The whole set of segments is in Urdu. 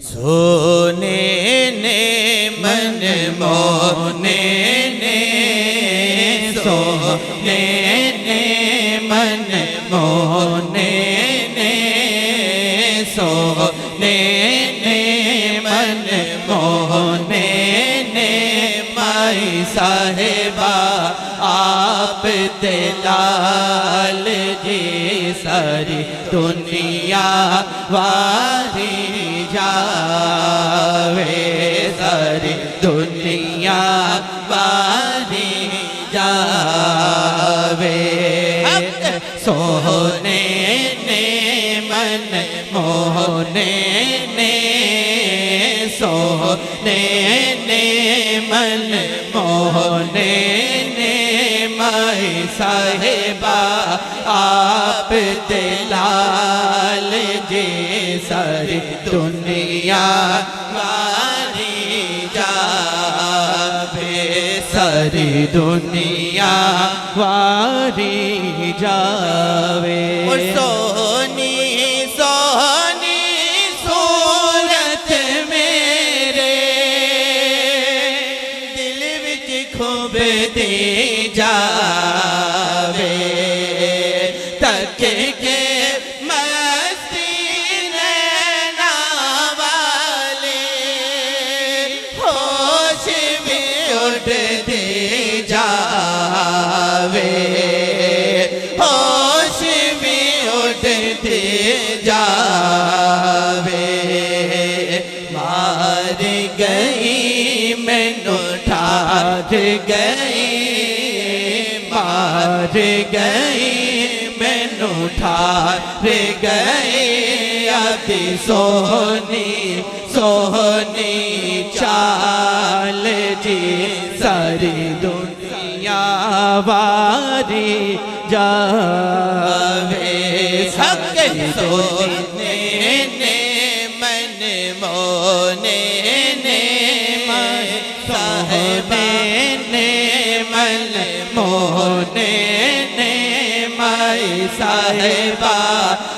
سونے نے من مونے نے سونے نے من مونے نے سونے نے من مونے نے مائی صاحبہ آپ دلال جی ساری دنیا واری جاوے ساری دنیا واری جاوے سونے نے من مونے نے سونے نے من مونے نے مائی صاحبہ آپ دلال جی ساری دنیا واری جاوے ساری دنیا واری جاوے سونی سونی صورت میرے دل وچ خوب دی جاوے تک کے مستی نینا والے ہوش بھی اٹھ دی جاوے ہوش بھی اٹھ دی جاوے مار گئی مینوں ٹھار گئی مار گئی مینوں ٹھار گئی ابھی سونی سونی چال جی ساری دنیا واری جاوے ساری سونے نے من مونے نے مائی صاحبہ نے من مونے نے مائی صاحبہ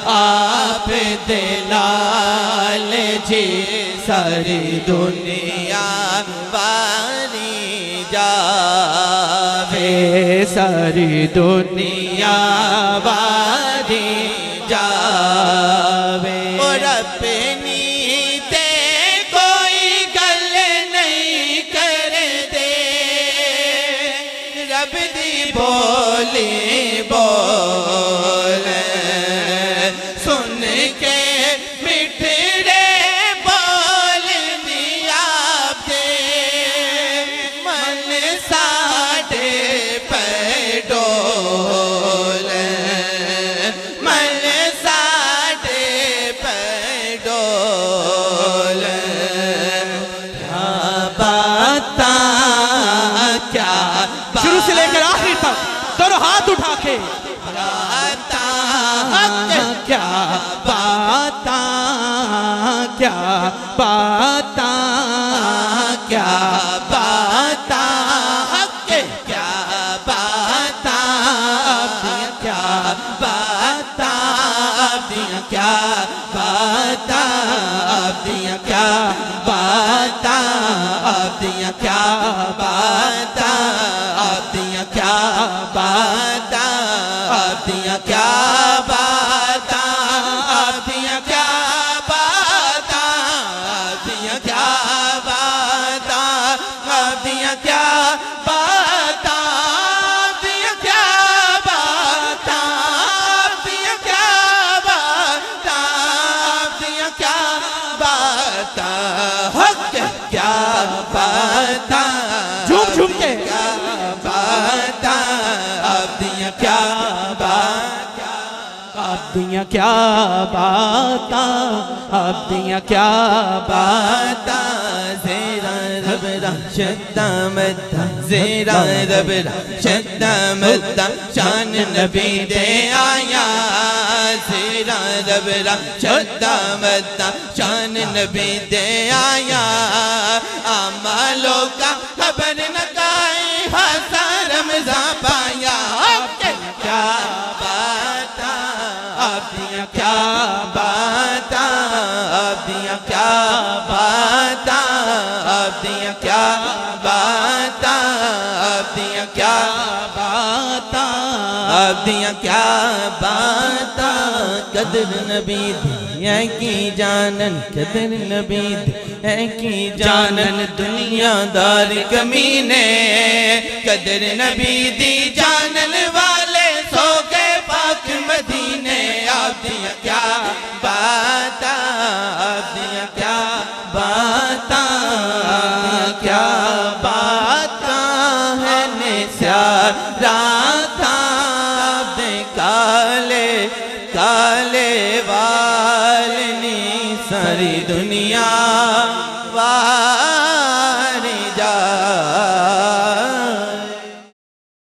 آپ دلال جی ساری دنیا واری جاوے ساری دنیا واری جاوے اور اپنی تے کوئی گل نہیں کر دے رب دی بولی بول سن کے مٹھڑے بول دیا دے من ساڈے پہ ڈول من ساڈے پہ ڈول کیا باتاں کیا شروع سے لے کر آخر تک دونوں ہاتھ اٹھا کے کیا باتاں کیا باتاں کیا باتاں کیا باتاں کیا باتاں کیا باتاں کیا باتاں کیا باتاں کیا باتاں کیا باتاں کیا باتاں کیا باتاں کیا باتاں کیا باتاں کیا باتاں کیا باتاں حق کیا باتاں جھوم جھوم کے کیا باتاں کیا باتاں آپ دیاں کیا باتاں آپ دیاں کیا باتاں زیرا ربرا شدہ مدہ زیرا ربرا شدہ مدہ شان نبی دے آیا زیرا ربرا شدہ مدہ شان نبی دے آیا آمالوں کا خبر نہ کائی ہزار رمضان پایا کیا باتاں آپ دیاں کیا باتاں آپ دیاں دیاں کیا باتاں آپ دیاں کیا باتاں آپ دیاں کیا باتاں آپ دیاں کیا باتاں قدر نبی دی ہے کی جانن قدر نبی دی ہے کی جانن دنیا دار کمینے قدر نبی دی جانن والے سو کے پاک مدینے آپ دیاں کیا باتاں آپ دیاں کیا باتاں آپ دیاں کیا باتاں ہے نثار راتاں آپ دے کالے کالے والنی ساری دنیا